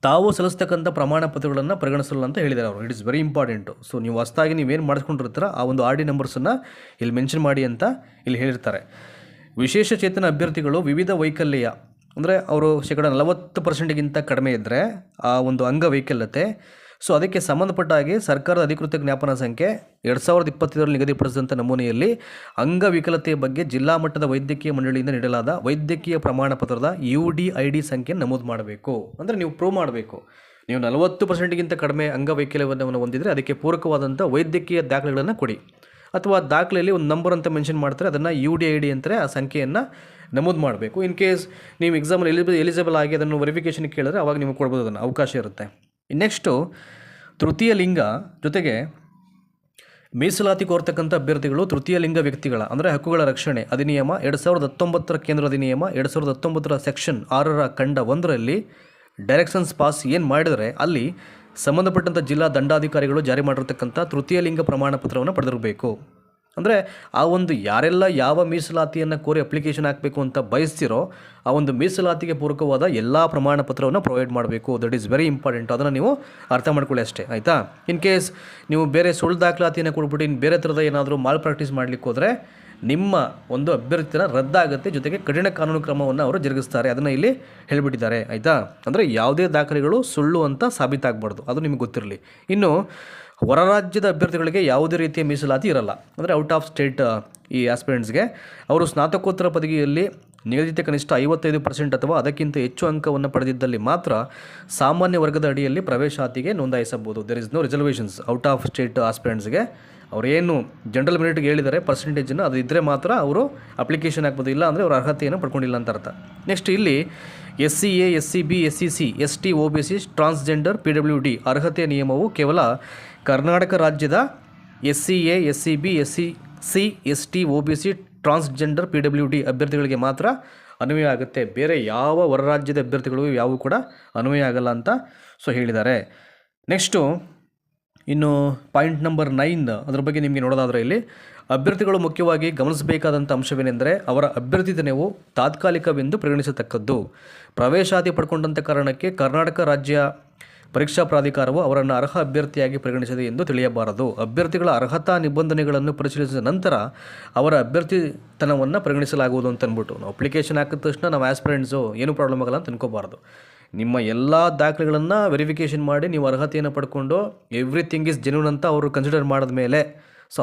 ತಾವು ಸಲ್ಲಿಸ್ತಕ್ಕಂಥ ಪ್ರಮಾಣ ಪತ್ರಗಳನ್ನು ಪರಿಗಣಿಸಲ್ಲ ಅಂತ ಹೇಳಿದ್ದಾರೆ ಅವರು. It is very important. So ನೀವು ಹೊಸದಾಗಿ ನೀವೇನು ಮಾಡಿಸ್ಕೊಂಡಿರ್ತೀರ ಆ ಒಂದು RD ನಂಬರ್ಸನ್ನು ಇಲ್ಲಿ ಮೆನ್ಷನ್ ಮಾಡಿ ಅಂತ ಇಲ್ಲಿ ಹೇಳಿರ್ತಾರೆ. ವಿಶೇಷ ಚೇತನ ಅಭ್ಯರ್ಥಿಗಳು ವಿವಿಧ ವೈಕಲ್ಯ, ಅಂದರೆ ಅವರು 40% ಕಡಿಮೆ ಇದ್ದರೆ ಆ ಒಂದು ಅಂಗವೈಕಲ್ಯತೆ, ಸೊ ಅದಕ್ಕೆ ಸಂಬಂಧಪಟ್ಟ ಹಾಗೆ ಸರ್ಕಾರದ ಅಧಿಕೃತ ಜ್ಞಾಪನ ಸಂಖ್ಯೆ 2025ರಲ್ಲಿ ನಿಗದಿಪಡಿಸಿದಂಥ ನಮೂನೆಯಲ್ಲಿ ಅಂಗವಿಕಲತೆಯ ಬಗ್ಗೆ ಜಿಲ್ಲಾ ಮಟ್ಟದ ವೈದ್ಯಕೀಯ ಮಂಡಳಿಯಿಂದ ನೀಡಲಾದ ವೈದ್ಯಕೀಯ ಪ್ರಮಾಣ ಪತ್ರದ UDID ಸಂಖ್ಯೆ ನಮೂದು ಮಾಡಬೇಕು. ಅಂದರೆ ನೀವು ಪ್ರೂವ್ ಮಾಡಬೇಕು, ನೀವು 40% ಕಡಿಮೆ ಅಂಗವೈಕಲ್ಯವನ್ನು ಹೊಂದಿದರೆ ಅದಕ್ಕೆ ಪೂರಕವಾದಂಥ ವೈದ್ಯಕೀಯ ದಾಖಲೆಗಳನ್ನು ಕೊಡಿ. ಅಥವಾ ದಾಖಲೆಯಲ್ಲಿ ಒಂದು ನಂಬರ್ ಅಂತ ಮೆನ್ಷನ್ ಮಾಡ್ತಾರೆ, ಅದನ್ನು UDID ಅಂತಾರೆ, ಆ ಸಂಖ್ಯೆಯನ್ನು ನಮೂದು ಮಾಡಬೇಕು. ಇನ್ ಕೇಸ್ ನೀವು ಎಕ್ಸಾಮಲ್ಲಿ ಎಲಿಜಿಬಲ್ ಆಗಿ ಅದನ್ನು ವೆರಿಫಿಕೇಷನ್ ಕೇಳಿದ್ರೆ ಅವಾಗ ನೀವು ಕೊಡ್ಬೋದು, ಅದನ್ನು ಅವಕಾಶ ಇರುತ್ತೆ. ನೆಕ್ಸ್ಟು ತೃತೀಯ ಲಿಂಗ ಜೊತೆಗೆ ಮೀಸಲಾತಿ ಕೋರ್ತಕ್ಕಂಥ ಅಭ್ಯರ್ಥಿಗಳು ತೃತೀಯ ಲಿಂಗ ವ್ಯಕ್ತಿಗಳ ಅಂದರೆ ಹಕ್ಕುಗಳ ರಕ್ಷಣೆ ಅಧಿನಿಯಮ 2019 ಕೇಂದ್ರ ಅಧಿನಿಯಮ 2019 ಸೆಕ್ಷನ್ 6 ಖಂಡ 1ರಲ್ಲಿ ಡೈರೆಕ್ಷನ್ಸ್ ಪಾಸ್ ಏನು ಮಾಡಿದರೆ ಅಲ್ಲಿ ಸಂಬಂಧಪಟ್ಟಂಥ ಜಿಲ್ಲಾ ದಂಡಾಧಿಕಾರಿಗಳು ಜಾರಿ ಮಾಡಿರ್ತಕ್ಕಂಥ ತೃತೀಯ ಲಿಂಗ ಪ್ರಮಾಣ ಪತ್ರವನ್ನು ಪಡೆದಿರಬೇಕು. ಅಂದರೆ ಆ ಒಂದು ಯಾರೆಲ್ಲ ಯಾವ ಮೀಸಲಾತಿಯನ್ನು ಕೋರಿ ಅಪ್ಲಿಕೇಶನ್ ಹಾಕಬೇಕು ಅಂತ ಬಯಸ್ತಿರೋ ಆ ಒಂದು ಮೀಸಲಾತಿಗೆ ಪೂರಕವಾದ ಎಲ್ಲ ಪ್ರಮಾಣ ಪತ್ರವನ್ನು ಪ್ರೊವೈಡ್ ಮಾಡಬೇಕು. That is very important. ಅದನ್ನು ನೀವು ಅರ್ಥ ಮಾಡ್ಕೊಳ್ಳಿ ಅಷ್ಟೇ, ಆಯಿತಾ. ಇನ್ ಕೇಸ್ ನೀವು ಬೇರೆ ಸುಳ್ಳು ದಾಖಲಾತಿಯನ್ನು ಕೊಟ್ಬಿಟ್ಟು ಇನ್ನು ಬೇರೆ ಥರದ ಏನಾದರೂ ಮಾಲ್ ಪ್ರಾಕ್ಟೀಸ್ ಮಾಡಲಿಕ್ಕೆ ಹೋದರೆ ನಿಮ್ಮ ಒಂದು ಅಭ್ಯರ್ಥಿನ ರದ್ದಾಗುತ್ತೆ, ಜೊತೆಗೆ ಕಠಿಣ ಕಾನೂನು ಕ್ರಮವನ್ನು ಅವರು ಜರುಗಿಸ್ತಾರೆ. ಅದನ್ನು ಇಲ್ಲಿ ಹೇಳಿಬಿಟ್ಟಿದ್ದಾರೆ, ಆಯಿತಾ. ಅಂದರೆ ಯಾವುದೇ ದಾಖಲೆಗಳು ಸುಳ್ಳು ಅಂತ ಸಾಬೀತಾಗಬಾರ್ದು, ಅದು ನಿಮಗೆ ಗೊತ್ತಿರಲಿ. ಇನ್ನು ಹೊರ ರಾಜ್ಯದ ಅಭ್ಯರ್ಥಿಗಳಿಗೆ ಯಾವುದೇ ರೀತಿಯ ಮೀಸಲಾತಿ ಇರಲ್ಲ. ಅಂದರೆ ಔಟ್ ಆಫ್ ಸ್ಟೇಟ್ ಈ ಆಸ್ಪಿರೆಂಟ್ಸ್ಗೆ ಅವರು ಸ್ನಾತಕೋತ್ತರ ಪದವಿಯಲ್ಲಿ ನಿಗದಿತ ಕನಿಷ್ಠ 55% ಅಥವಾ ಅದಕ್ಕಿಂತ ಹೆಚ್ಚು ಅಂಕವನ್ನು ಪಡೆದಿದ್ದಲ್ಲಿ ಮಾತ್ರ ಸಾಮಾನ್ಯ ವರ್ಗದ ಅಡಿಯಲ್ಲಿ ಪ್ರವೇಶಾತಿಗೆ ನೋಂದಾಯಿಸಬಹುದು. There is no reservations out of state ಆಸ್ಪಿರೆಂಟ್ಸ್ಗೆ. ಅವರೇನು ಜನರಲ್ ಮೆರಿಟ್ಗೆ ಹೇಳಿದ್ದಾರೆ ಪರ್ಸೆಂಟೇಜನ್ನು, ಅದು ಇದ್ದರೆ ಮಾತ್ರ ಅವರು ಅಪ್ಲಿಕೇಶನ್ ಹಾಕ್ಬೋದು, ಇಲ್ಲ ಅಂದರೆ ಅವ್ರ ಅರ್ಹತೆಯನ್ನು ಪಡ್ಕೊಂಡಿಲ್ಲ ಅಂತ ಅರ್ಥ. ನೆಕ್ಸ್ಟ್ ಇಲ್ಲಿ SCA, SCB, SCC, ST, OBC, transgender, PWD ಅರ್ಹತೆಯ ನಿಯಮವು ಕೇವಲ ಕರ್ನಾಟಕ ರಾಜ್ಯದ SCA, SCB, SCC, ST, OBC, transgender, PWD ಅಭ್ಯರ್ಥಿಗಳಿಗೆ ಮಾತ್ರ ಅನ್ವಯ ಆಗುತ್ತೆ. ಬೇರೆ ಯಾವ ಹೊರ ರಾಜ್ಯದ ಅಭ್ಯರ್ಥಿಗಳಿಗೂ ಯಾವೂ ಕೂಡ ಅನ್ವಯ ಆಗಲ್ಲ ಅಂತ ಹೇಳಿದ್ದಾರೆ. ನೆಕ್ಸ್ಟು ಇನ್ನು ಪಾಯಿಂಟ್ ನಂಬರ್ 9 ಅದರ ಬಗ್ಗೆ ನಿಮಗೆ ನೋಡೋದಾದರೆ ಇಲ್ಲಿ ಅಭ್ಯರ್ಥಿಗಳು ಮುಖ್ಯವಾಗಿ ಗಮನಿಸಬೇಕಾದಂಥ ಅಂಶವೇನೆಂದರೆ ಅವರ ಅಭ್ಯರ್ಥಿತನವು ತಾತ್ಕಾಲಿಕವೆಂದು ಪರಿಗಣಿಸತಕ್ಕದ್ದು. ಪ್ರವೇಶಾತಿ ಪಡ್ಕೊಂಡಂಥ ಕಾರಣಕ್ಕೆ ಕರ್ನಾಟಕ ರಾಜ್ಯ ಪರೀಕ್ಷಾ ಪ್ರಾಧಿಕಾರವು ಅವರನ್ನು ಅರ್ಹ ಅಭ್ಯರ್ಥಿಯಾಗಿ ಪರಿಗಣಿಸಿದೆ ಎಂದು ತಿಳಿಯಬಾರದು. ಅಭ್ಯರ್ಥಿಗಳ ಅರ್ಹತಾ ನಿಬಂಧನೆಗಳನ್ನು ಪರಿಶೀಲಿಸಿದ ನಂತರ ಅವರ ಅಭ್ಯರ್ಥಿತನವನ್ನು ಪರಿಗಣಿಸಲಾಗುವುದು ಅಂತ ಅಂದ್ಬಿಟ್ಟು ನಾವು ಅಪ್ಲಿಕೇಶನ್ ಹಾಕಿದ ತಕ್ಷಣ ನಾವು ಆಸ್ಪಿರೆಂಟ್ಸು ಏನೂ ಪ್ರಾಬ್ಲಮ್ ಆಗಲ್ಲ ಅಂತ ಅನ್ಕೋಬಾರ್ದು. ನಿಮ್ಮ ಎಲ್ಲ ದಾಖಲೆಗಳನ್ನು ವೆರಿಫಿಕೇಷನ್ ಮಾಡಿ ನೀವು ಅರ್ಹತೆಯನ್ನು ಪಡ್ಕೊಂಡು ಎವ್ರಿಥಿಂಗ್ ಈಸ್ ಜೆನ್ಯೂನ್ ಅಂತ ಅವರು ಕನ್ಸಿಡರ್ ಮಾಡಿದ ಮೇಲೆ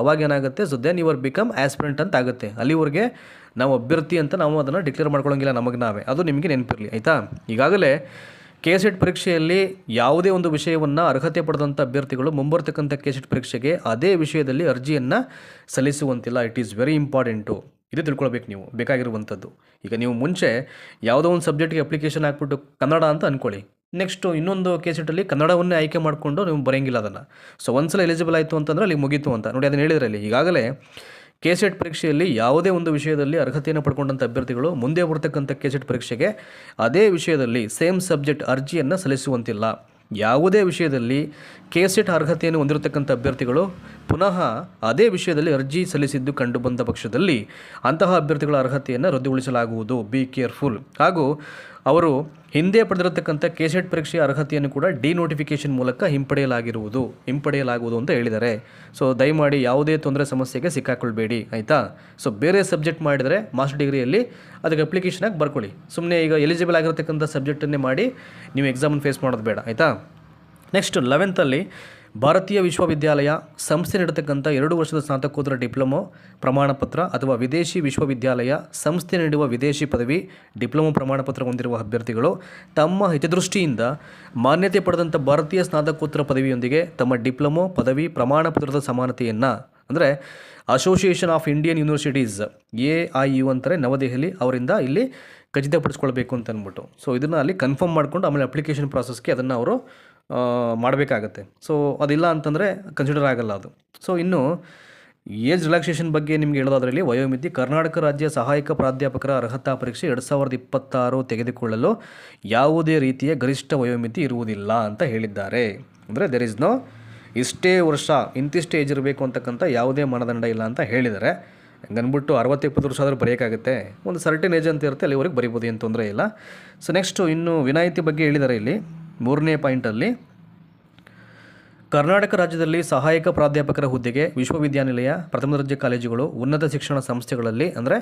ಅವಾಗ ಏನಾಗುತ್ತೆ, ದೆನ್ ಯುವರ್ ಬಿಕಮ್ ಆಸ್ಪಿರೆಂಟ್ ಅಂತ ಆಗುತ್ತೆ. ಅಲ್ಲಿವರೆಗೆ ನಾವು ಅಭ್ಯರ್ಥಿ ಅಂತ ನಾವು ಅದನ್ನು ಡಿಕ್ಲೇರ್ ಮಾಡ್ಕೊಳ್ಳೋಂಗಿಲ್ಲ ನಮಗೆ ನಾವೇ, ಅದು ನಿಮಗೆ ನೆನಪಿರಲಿ, ಆಯಿತಾ. ಈಗಾಗಲೇ KSET ಪರೀಕ್ಷೆಯಲ್ಲಿ ಯಾವುದೇ ಒಂದು ವಿಷಯವನ್ನು ಅರ್ಹತೆ ಪಡೆದಂಥ ಅಭ್ಯರ್ಥಿಗಳು ಮುಂಬರ್ತಕ್ಕಂಥ KSET ಪರೀಕ್ಷೆಗೆ ಅದೇ ವಿಷಯದಲ್ಲಿ ಅರ್ಜಿಯನ್ನು ಸಲ್ಲಿಸುವಂತಿಲ್ಲ. ಇಟ್ ಈಸ್ ವೆರಿ ಇಂಪಾರ್ಟೆಂಟು, ಇದು ತಿಳ್ಕೊಳ್ಬೇಕು ನೀವು ಬೇಕಾಗಿರುವಂಥದ್ದು. ಈಗ ನೀವು ಮುಂಚೆ ಯಾವುದೋ ಒಂದು ಸಬ್ಜೆಕ್ಟ್ಗೆ ಅಪ್ಲಿಕೇಶನ್ ಹಾಕ್ಬಿಟ್ಟು ಕನ್ನಡ ಅಂತ ಅಂದ್ಕೊಳ್ಳಿ, ನೆಕ್ಸ್ಟು ಇನ್ನೊಂದು KSETಲ್ಲಿ ಕನ್ನಡವನ್ನೇ ಆಯ್ಕೆ ಮಾಡಿಕೊಂಡು ನೀವು ಬರೆಯಂಗಿಲ್ಲ ಅದನ್ನು. ಒಂದ್ಸಲ ಎಲಿಜಿಬಲ್ ಆಯಿತು ಅಂತಂದರೆ ಅಲ್ಲಿ ಮುಗೀತು ಅಂತ ನೋಡಿ, ಅದನ್ನು ಹೇಳಿದ್ರೆ ಅಲ್ಲಿ ಈಗಾಗಲೇ KSET ಪರೀಕ್ಷೆಯಲ್ಲಿ ಯಾವುದೇ ಒಂದು ವಿಷಯದಲ್ಲಿ ಅರ್ಹತೆಯನ್ನು ಪಡ್ಕೊಂಡಂಥ ಅಭ್ಯರ್ಥಿಗಳು ಮುಂದೆ ಬರ್ತಕ್ಕಂಥ KSET ಪರೀಕ್ಷೆಗೆ ಅದೇ ವಿಷಯದಲ್ಲಿ ಸೇಮ್ ಸಬ್ಜೆಕ್ಟ್ ಅರ್ಜಿಯನ್ನು ಸಲ್ಲಿಸುವಂತಿಲ್ಲ. ಯಾವುದೇ ವಿಷಯದಲ್ಲಿ KSET ಅರ್ಹತೆಯನ್ನು ಹೊಂದಿರತಕ್ಕಂಥ ಅಭ್ಯರ್ಥಿಗಳು ಪುನಃ ಅದೇ ವಿಷಯದಲ್ಲಿ ಅರ್ಜಿ ಸಲ್ಲಿಸಿದ್ದು ಕಂಡುಬಂದ ಪಕ್ಷದಲ್ಲಿ ಅಂತಹ ಅಭ್ಯರ್ಥಿಗಳ ಅರ್ಹತೆಯನ್ನು ರದ್ದುಗೊಳಿಸಲಾಗುವುದು. Be careful. ಹಾಗೂ ಅವರು ಹಿಂದೆ ಪಡೆದಿರತಕ್ಕಂಥ KSET ಪರೀಕ್ಷೆಯ ಅರ್ಹತೆಯನ್ನು ಕೂಡ ಡಿನೋಟಿಫಿಕೇಷನ್ ಮೂಲಕ ಹಿಂಪಡೆಯಲಾಗುವುದು ಅಂತ ಹೇಳಿದ್ದಾರೆ. ದಯಮಾಡಿ ಯಾವುದೇ ತೊಂದರೆ ಸಮಸ್ಯೆಗೆ ಸಿಕ್ಕಾಕೊಳ್ಬೇಡಿ, ಆಯಿತಾ. ಬೇರೆ ಸಬ್ಜೆಕ್ಟ್ ಮಾಡಿದರೆ ಮಾಸ್ಟರ್ ಡಿಗ್ರಿಯಲ್ಲಿ ಅದಕ್ಕೆ ಅಪ್ಲಿಕೇಶನಾಗಿ ಬರ್ಕೊಳ್ಳಿ. ಸುಮ್ಮನೆ ಈಗ ಎಲಿಜಿಬಲ್ ಆಗಿರತಕ್ಕಂಥ ಸಬ್ಜೆಕ್ಟನ್ನೇ ಮಾಡಿ ನೀವು ಎಕ್ಸಾಮನ್ನು ಫೇಸ್ ಮಾಡೋದು ಬೇಡ, ಆಯಿತಾ. ನೆಕ್ಸ್ಟ್ 11th ಭಾರತೀಯ ವಿಶ್ವವಿದ್ಯಾಲಯ ಸಂಸ್ಥೆ ನೀಡತಕ್ಕಂಥ 2 ವರ್ಷದ ಸ್ನಾತಕೋತ್ತರ ಡಿಪ್ಲೊಮೊ ಪ್ರಮಾಣಪತ್ರ ಅಥವಾ ವಿದೇಶಿ ವಿಶ್ವವಿದ್ಯಾಲಯ ಸಂಸ್ಥೆ ನೀಡುವ ವಿದೇಶಿ ಪದವಿ ಡಿಪ್ಲೊಮೊ ಪ್ರಮಾಣಪತ್ರ ಹೊಂದಿರುವ ಅಭ್ಯರ್ಥಿಗಳು ತಮ್ಮ ಹಿತದೃಷ್ಟಿಯಿಂದ ಮಾನ್ಯತೆ ಪಡೆದಂಥ ಭಾರತೀಯ ಸ್ನಾತಕೋತ್ತರ ಪದವಿಯೊಂದಿಗೆ ತಮ್ಮ ಡಿಪ್ಲೊಮೊ ಪದವಿ ಪ್ರಮಾಣಪತ್ರದ ಸಮಾನತೆಯನ್ನು, ಅಂದರೆ association of Indian universities AIU ಅಂತಾರೆ ನವದೆಹಲಿ, ಅವರಿಂದ ಇಲ್ಲಿ ಖಚಿತಪಡಿಸ್ಕೊಳ್ಬೇಕು ಅಂತ ಅಂದ್ಬಿಟ್ಟು ಇದನ್ನು ಅಲ್ಲಿ ಕನ್ಫರ್ಮ್ ಮಾಡಿಕೊಂಡು ಆಮೇಲೆ ಅಪ್ಲಿಕೇಶನ್ ಪ್ರಾಸೆಸ್ಗೆ ಅದನ್ನು ಅವರು ಮಾಡಬೇಕಾಗತ್ತೆ. ಅದಿಲ್ಲ ಅಂತಂದರೆ ಕನ್ಸಿಡರ್ ಆಗಲ್ಲ ಅದು. ಇನ್ನು ಏಜ್ ರಿಲ್ಯಾಕ್ಸೇಷನ್ ಬಗ್ಗೆ ನಿಮಗೆ ಹೇಳೋದಾದ್ರಲ್ಲಿ ವಯೋಮಿತಿ ಕರ್ನಾಟಕ ರಾಜ್ಯ ಸಹಾಯಕ ಪ್ರಾಧ್ಯಾಪಕರ ಅರ್ಹತಾ ಪರೀಕ್ಷೆ 2026 ತೆಗೆದುಕೊಳ್ಳಲು ಯಾವುದೇ ರೀತಿಯ ಗರಿಷ್ಠ ವಯೋಮಿತಿ ಇರುವುದಿಲ್ಲ ಅಂತ ಹೇಳಿದ್ದಾರೆ. ಅಂದರೆ ದೆರ್ ಇಸ್ ನೋ ಇಷ್ಟೇ ವರ್ಷ ಇಂತಿಷ್ಟೇ ಏಜ್ ಇರಬೇಕು ಅಂತಕ್ಕಂಥ ಯಾವುದೇ ಮಾನದಂಡ ಇಲ್ಲ ಅಂತ ಹೇಳಿದ್ದಾರೆ. ಹಂಗನ್ಬಿಟ್ಟು 60-70 ವರ್ಷ ಆದರೂ ಬರೆಯೋಕ್ಕಾಗುತ್ತೆ, ಒಂದು ಸರ್ಟನ್ ಏಜ್ ಅಂತ ಇರುತ್ತೆ, ಅಲ್ಲಿವರೆಗೆ ಬರೀಬೋದು, ಏನು ತೊಂದರೆ ಇಲ್ಲ. ನೆಕ್ಸ್ಟು ಇನ್ನು ವಿನಾಯಿತಿ ಬಗ್ಗೆ ಹೇಳಿದ್ದಾರೆ ಇಲ್ಲಿ 3ನೇ ಪಾಯಿಂಟಲ್ಲಿ. ಕರ್ನಾಟಕ ರಾಜ್ಯದಲ್ಲಿ ಸಹಾಯಕ ಪ್ರಾಧ್ಯಾಪಕರ ಹುದ್ದೆಗೆ ವಿಶ್ವವಿದ್ಯಾನಿಲಯ, ಪ್ರಥಮ ದರ್ಜೆ ಕಾಲೇಜುಗಳು, ಉನ್ನತ ಶಿಕ್ಷಣ ಸಂಸ್ಥೆಗಳಲ್ಲಿ ಅಂದರೆ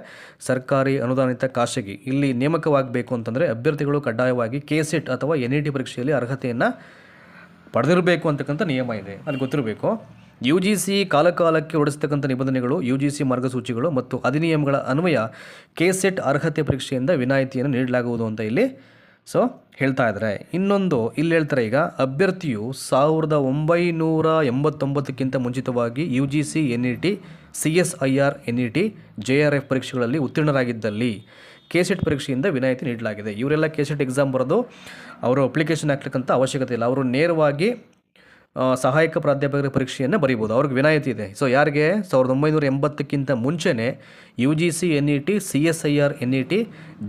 ಸರ್ಕಾರಿ, ಅನುದಾನಿತ, ಖಾಸಗಿ ಇಲ್ಲಿ ನೇಮಕವಾಗಬೇಕು ಅಂತಂದರೆ ಅಭ್ಯರ್ಥಿಗಳು ಕಡ್ಡಾಯವಾಗಿ KSET ಅಥವಾ NET ಪರೀಕ್ಷೆಯಲ್ಲಿ ಅರ್ಹತೆಯನ್ನು ಪಡೆದಿರಬೇಕು ಅಂತಕ್ಕಂಥ ನಿಯಮ ಇದೆ, ಅದು ಗೊತ್ತಿರಬೇಕು. UGC ಕಾಲಕಾಲಕ್ಕೆ ಹೊರಡಿಸ್ತಕ್ಕಂಥ ನಿಬಂಧನೆಗಳು, UGC ಮಾರ್ಗಸೂಚಿಗಳು ಮತ್ತು ಅಧಿನಿಯಮಗಳ ಅನ್ವಯ KSET ಅರ್ಹತೆ ಪರೀಕ್ಷೆಯಿಂದ ವಿನಾಯಿತಿಯನ್ನು ನೀಡಲಾಗುವುದು ಅಂತ ಇಲ್ಲಿ ಹೇಳ್ತಾ ಇದ್ದಾರೆ. ಇನ್ನೊಂದು ಇಲ್ಲಿ ಹೇಳ್ತಾರೆ, ಈಗ ಅಭ್ಯರ್ಥಿಯು 1989ಕ್ಕಿಂತ ಮುಂಚಿತವಾಗಿ UGC NET, CSIR NET, JRF ಪರೀಕ್ಷೆಗಳಲ್ಲಿ ಉತ್ತೀರ್ಣರಾಗಿದ್ದಲ್ಲಿ KSET ಪರೀಕ್ಷೆಯಿಂದ ವಿನಾಯಿತಿ ನೀಡಲಾಗಿದೆ. ಇವರೆಲ್ಲ KSET ಎಕ್ಸಾಮ್ ಬರೆದು ಅವರು ಅಪ್ಲಿಕೇಶನ್ ಹಾಕ್ಲಿಕ್ಕಂಥ ಅವಶ್ಯಕತೆ ಇಲ್ಲ, ಅವರು ನೇರವಾಗಿ ಸಹಾಯಕ ಪ್ರಾಧ್ಯಾಪಕರ ಪರೀಕ್ಷೆಯನ್ನು ಬರೀಬೋದು, ಅವ್ರಿಗೆ ವಿನಾಯಿತಿ ಇದೆ. ಯಾರಿಗೆ 1980ಕ್ಕಿಂತ ಮುಂಚೆನೇ UGC NET, CSIR NET,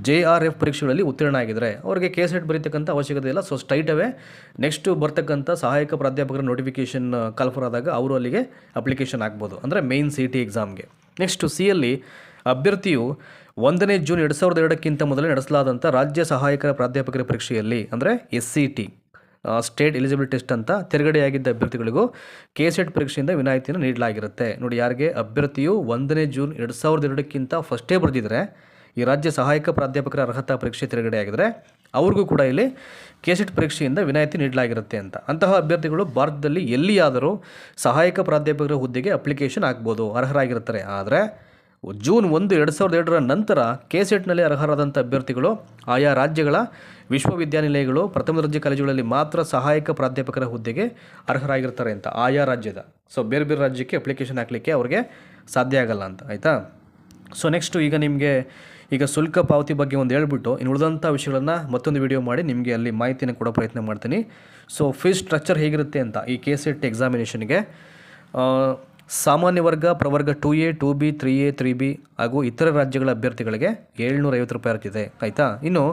JRF ಪರೀಕ್ಷೆಗಳಲ್ಲಿ ಉತ್ತೀರ್ಣ ಆಗಿದ್ದಾರೆ ಅವ್ರಿಗೆ KSET ಬರೀತಕ್ಕಂಥ ಅವಶ್ಯಕತೆ ಇಲ್ಲ. ಸ್ಟ್ರೈಟ್ ಅವೇ ನೆಕ್ಸ್ಟು ಬರ್ತಕ್ಕಂಥ ಸಹಾಯಕ ಪ್ರಾಧ್ಯಾಪಕರ ನೋಟಿಫಿಕೇಷನ್ ಕಾಲ್ಫರ್ ಆದಾಗ ಅವರು ಅಲ್ಲಿಗೆ ಅಪ್ಲಿಕೇಶನ್ ಹಾಕ್ಬೋದು, ಅಂದರೆ ಮೇನ್ CET ಎಕ್ಸಾಮ್ಗೆ. ನೆಕ್ಸ್ಟು C ಅಭ್ಯರ್ಥಿಯು 1ನೇ ಜೂನ್ 2002ಕ್ಕಿಂತ ಮೊದಲೇ ನಡೆಸಲಾದಂಥ ರಾಜ್ಯ ಸಹಾಯಕ ಪ್ರಾಧ್ಯಾಪಕರ ಪರೀಕ್ಷೆಯಲ್ಲಿ ಅಂದರೆ SCT ಸ್ಟೇಟ್ ಎಲಿಜಿಬಿಲಿಟಿ ಟೆಸ್ಟ್ ಅಂತ ತೆರಗಡೆಯಾಗಿದ್ದ ಅಭ್ಯರ್ಥಿಗಳಿಗೂ ಕೆಸೆಟ್ ಪರೀಕ್ಷೆಯಿಂದ ವಿನಾಯಿತಿಯನ್ನು ನೀಡಲಾಗಿರುತ್ತೆ. ನೋಡಿ, ಯಾರಿಗೆ ಅಭ್ಯರ್ಥಿಯು 1ನೇ ಜೂನ್ 2002ಕ್ಕಿಂತ ಫಸ್ಟೇ ಬರೆದಿದ್ದರೆ ಈ ರಾಜ್ಯ ಸಹಾಯಕ ಪ್ರಾಧ್ಯಾಪಕರ ಅರ್ಹತಾ ಪರೀಕ್ಷೆ ತೆರಗಡೆಯಾಗಿದ್ದರೆ ಅವ್ರಿಗೂ ಕೂಡ ಇಲ್ಲಿ ಕೆಸೆಟ್ ಪರೀಕ್ಷೆಯಿಂದ ವಿನಾಯಿತಿ ನೀಡಲಾಗಿರುತ್ತೆ ಅಂತ. ಅಂತಹ ಅಭ್ಯರ್ಥಿಗಳು ಭಾರತದಲ್ಲಿ ಎಲ್ಲಿಯಾದರೂ ಸಹಾಯಕ ಪ್ರಾಧ್ಯಾಪಕರ ಹುದ್ದೆಗೆ ಅಪ್ಲಿಕೇಶನ್ ಹಾಕ್ಬೋದು, ಅರ್ಹರಾಗಿರ್ತಾರೆ. ಆದರೆ ಜೂನ್ 1, 2002 ನಂತರ ಕೆಸೆಟ್ನಲ್ಲಿ ಅರ್ಹರಾದಂಥ ಅಭ್ಯರ್ಥಿಗಳು ಆಯಾ ರಾಜ್ಯಗಳ ವಿಶ್ವವಿದ್ಯಾನಿಲಯಗಳು, ಪ್ರಥಮ ದರ್ಜೆ ಕಾಲೇಜುಗಳಲ್ಲಿ ಮಾತ್ರ ಸಹಾಯಕ ಪ್ರಾಧ್ಯಾಪಕರ ಹುದ್ದೆಗೆ ಅರ್ಹರಾಗಿರ್ತಾರೆ ಅಂತ, ಆಯಾ ರಾಜ್ಯದ. ಸೊ ಬೇರೆ ಬೇರೆ ರಾಜ್ಯಕ್ಕೆ ಅಪ್ಲಿಕೇಶನ್ ಹಾಕಲಿಕ್ಕೆ ಅವ್ರಿಗೆ ಸಾಧ್ಯ ಆಗಲ್ಲ ಅಂತ, ಆಯಿತಾ. ಸೊ ನೆಕ್ಸ್ಟು ಈಗ ಶುಲ್ಕ ಪಾವತಿ ಬಗ್ಗೆ ಒಂದು ಹೇಳ್ಬಿಟ್ಟು ಇನ್ನು ಉಳಿದಂಥ ವಿಷಯಗಳನ್ನು ಮತ್ತೊಂದು ವಿಡಿಯೋ ಮಾಡಿ ನಿಮಗೆ ಅಲ್ಲಿ ಮಾಹಿತಿಯನ್ನು ಕೊಡೋ ಪ್ರಯತ್ನ ಮಾಡ್ತೀನಿ. ಸೊ ಫೀಸ್ ಸ್ಟ್ರಕ್ಚರ್ ಹೇಗಿರುತ್ತೆ ಅಂತ ಈ ಕೆಸೆಟ್ ಎಕ್ಸಾಮಿನೇಷನ್ಗೆ ಸಾಮಾನ್ಯ ವರ್ಗ, ಪ್ರವರ್ಗ 2A, 2B, 3A, 3B ಹಾಗೂ ಇತರ ರಾಜ್ಯಗಳ ಅಭ್ಯರ್ಥಿಗಳಿಗೆ 750 ರೂಪಾಯಿ ಇರ್ತಿದೆ, ಆಯಿತಾ. ಇನ್ನು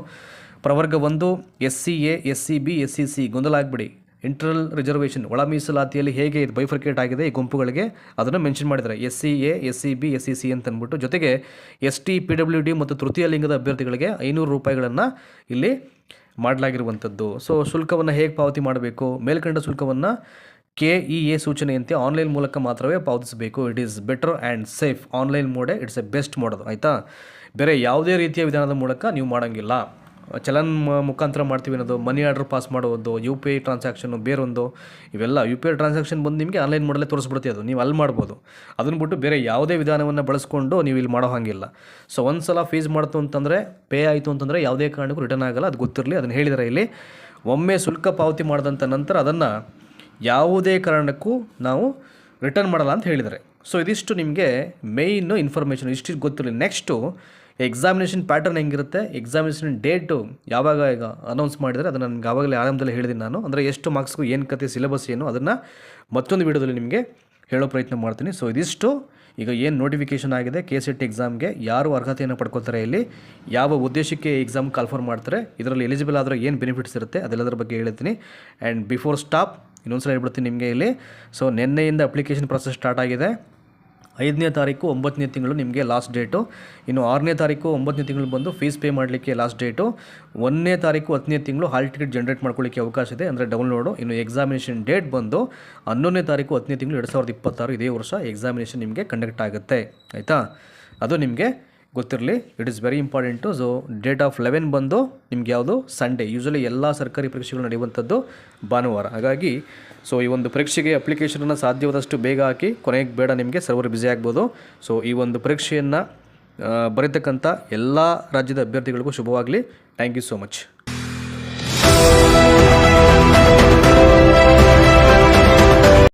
ಪ್ರವರ್ಗ 1 SCA, SCB, SCC ಗೊಂದಲ ಆಗಿಬಿಡಿ. ಇಂಟರ್ನಲ್ ರಿಸರ್ವೇಷನ್ ಒಳ ಮೀಸಲಾತಿಯಲ್ಲಿ ಹೇಗೆ ಇದು ಬೈಫರ್ಕೇಟ್ ಆಗಿದೆ ಈ ಗುಂಪುಗಳಿಗೆ ಅದನ್ನು ಮೆನ್ಷನ್ ಮಾಡಿದ್ದಾರೆ. SCA, SCB, SCC ಅಂತ ಅಂದ್ಬಿಟ್ಟು. ಜೊತೆಗೆ ST, PWD ಮತ್ತು ತೃತೀಯ ಲಿಂಗದ ಅಭ್ಯರ್ಥಿಗಳಿಗೆ 500 ರೂಪಾಯಿಗಳನ್ನು ಇಲ್ಲಿ ಮಾಡಲಾಗಿರುವಂಥದ್ದು. ಸೊ ಶುಲ್ಕವನ್ನು ಹೇಗೆ ಪಾವತಿ ಮಾಡಬೇಕು? ಮೇಲ್ಕಂಡ ಶುಲ್ಕವನ್ನು KEA ಸೂಚನೆಯಂತೆ ಆನ್ಲೈನ್ ಮೂಲಕ ಮಾತ್ರವೇ ಪಾವತಿಸಬೇಕು. It is better and safe. Online mode it's a best mode, ಆಯಿತಾ. ಬೇರೆ ಯಾವುದೇ ರೀತಿಯ ವಿಧಾನದ ಮೂಲಕ ನೀವು ಮಾಡೋಂಗಿಲ್ಲ. ಚಲನ್ ಮುಖಾಂತರ ಮಾಡ್ತೀವಿ ಅನ್ನೋದು, ಮನಿ ಆರ್ಡರ್ ಪಾಸ್ ಮಾಡೋದು, UPI ಟ್ರಾನ್ಸಾಕ್ಷನ್ನು ಬೇರೊಂದು, ಇವೆಲ್ಲ UPI ಟ್ರಾನ್ಸಾಕ್ಷನ್ ಬಂದು ನಿಮಗೆ ಆನ್ಲೈನ್ ಮಾಡಲೇ ತೋರಿಸ್ಬಿಡ್ತೀವಿ. ಅದು ನೀವು ಅಲ್ಲಿ ಮಾಡ್ಬೋದು. ಅದನ್ನು ಬಿಟ್ಟು ಬೇರೆ ಯಾವುದೇ ವಿಧಾನವನ್ನು ಬಳಸ್ಕೊಂಡು ನೀವು ಇಲ್ಲಿ ಮಾಡೋ ಹಾಗಿಲ್ಲ. ಸೊ ಒಂದು ಸಲ ಫೀಸ್ ಮಾಡ್ತು ಅಂತಂದರೆ, ಪೇ ಆಯಿತು ಅಂತಂದರೆ ಯಾವುದೇ ಕಾರಣಕ್ಕೂ ರಿಟರ್ನ್ ಆಗಲ್ಲ, ಅದು ಗೊತ್ತಿರಲಿ. ಅದನ್ನು ಹೇಳಿದರೆ ಇಲ್ಲಿ ಒಮ್ಮೆ ಶುಲ್ಕ ಪಾವತಿ ಮಾಡಿದಂಥ ನಂತರ ಅದನ್ನು ಯಾವುದೇ ಕಾರಣಕ್ಕೂ ನಾವು ರಿಟರ್ನ್ ಮಾಡಲ್ಲ ಅಂತ ಹೇಳಿದ್ದಾರೆ. ಸೊ ಇದಿಷ್ಟು ನಿಮಗೆ ಮೇಯ್ನು ಇನ್ಫಾರ್ಮೇಷನ್, ಇಷ್ಟು ಗೊತ್ತಿರಲಿ. ನೆಕ್ಸ್ಟು ಎಕ್ಸಾಮಿನೇಷನ್ ಪ್ಯಾಟರ್ನ್ ಹೆಂಗಿರುತ್ತೆ, ಎಕ್ಸಾಮಿನೇಷನ್ ಡೇಟು ಯಾವಾಗ ಈಗ ಅನೌನ್ಸ್ ಮಾಡಿದರೆ ಅದನ್ನು ನನಗೆ ಆವಾಗಲೇ ಆರಂಭದಲ್ಲಿ ಹೇಳಿದ್ದೀನಿ ನಾನು. ಅಂದರೆ ಎಷ್ಟು ಮಾರ್ಕ್ಸ್ಗೂ ಏನು ಕತೆ, ಸಿಲೆಬಸ್ ಏನು, ಅದನ್ನು ಮತ್ತೊಂದು ವಿಡಿಯೋದಲ್ಲಿ ನಿಮಗೆ ಹೇಳೋ ಪ್ರಯತ್ನ ಮಾಡ್ತೀನಿ. ಸೊ ಇದಿಷ್ಟು ಈಗ ಏನು ನೋಟಿಫಿಕೇಷನ್ ಆಗಿದೆ ಕೆಸೆಟ್ ಎಕ್ಸಾಮ್ಗೆ, ಯಾರು ಅರ್ಹತೆಯನ್ನು ಪಡ್ಕೋತಾರೆ, ಇಲ್ಲಿ ಯಾವ ಉದ್ದೇಶಕ್ಕೆ ಎಕ್ಸಾಮ್ ಕಾಲ್ಫರ್ ಮಾಡ್ತಾರೆ, ಇದರಲ್ಲಿ ಎಲಿಜಿಬಲ್ ಆದರೆ ಏನು ಬೆನಿಫಿಟ್ಸ್ ಇರುತ್ತೆ, ಅದೆಲ್ಲದರ ಬಗ್ಗೆ ಹೇಳ್ತೀನಿ. ಆ್ಯಂಡ್ ಬಿಫೋರ್ ಸ್ಟಾಪ್ ಇನ್ನೊಂದ್ಸಲ ಹೇಳ್ಬಿಡ್ತೀನಿ ನಿಮಗೆ ಇಲ್ಲಿ. ಸೊ ನಿನ್ನೆಯಿಂದ ಅಪ್ಲಿಕೇಶನ್ ಪ್ರೊಸೆಸ್ ಸ್ಟಾರ್ಟ್ ಆಗಿದೆ. 5ನೇ ತಾರೀಕು 9ನೇ ತಿಂಗಳು ನಿಮಗೆ ಲಾಸ್ಟ್ ಡೇಟು. ಇನ್ನು 6ನೇ ತಾರೀಕು 9ನೇ ತಿಂಗಳು ಬಂದು ಫೀಸ್ ಪೇ ಮಾಡಲಿಕ್ಕೆ ಲಾಸ್ಟ್ ಡೇಟು. 1ನೇ ತಾರೀಕು 10ನೇ ತಿಂಗಳು ಹಾಲ್ ಟಿಕೆಟ್ ಜನರೇಟ್ ಮಾಡ್ಕೊಳ್ಳಿಕ್ಕೆ ಅವಕಾಶ ಇದೆ, ಅಂದರೆ ಡೌನ್ಲೋಡು. ಇನ್ನು ಎಕ್ಸಾಮಿನೇಷನ್ ಡೇಟ್ ಬಂದು 11ನೇ ತಾರೀಕು 10ನೇ ತಿಂಗಳು 2026, ಇದೇ ವರ್ಷ ಎಕ್ಸಾಮಿನೇಷನ್ ನಿಮಗೆ ಕಂಡಕ್ಟ್ ಆಗುತ್ತೆ, ಆಯಿತಾ. ಅದು ನಿಮಗೆ ಗೊತ್ತಿರಲಿ, it is very important. So date of 11 ಬಂದು ನಿಮ್ಗೆ ಯಾವುದು, ಸಂಡೇ. ಯೂಶ್ವಲಿ ಎಲ್ಲ ಸರ್ಕಾರಿ ಪರೀಕ್ಷೆಗಳು ನಡೆಯುವಂಥದ್ದು ಭಾನುವಾರ. ಹಾಗಾಗಿ ಸೊ ಈ ಒಂದು ಪರೀಕ್ಷೆಗೆ ಅಪ್ಲಿಕೇಶನನ್ನು ಸಾಧ್ಯವಾದಷ್ಟು ಬೇಗ ಹಾಕಿ, ಕೊನೆಗೆ ಬೇಡ ನಿಮಗೆ ಸರ್ವರ್ ಬ್ಯುಸಿ ಆಗ್ಬೋದು. ಸೊ ಈ ಒಂದು ಪರೀಕ್ಷೆಯನ್ನು ಬರೀತಕ್ಕಂಥ ಎಲ್ಲ ರಾಜ್ಯದ ಅಭ್ಯರ್ಥಿಗಳಿಗೂ ಶುಭವಾಗಲಿ. Thank you so much.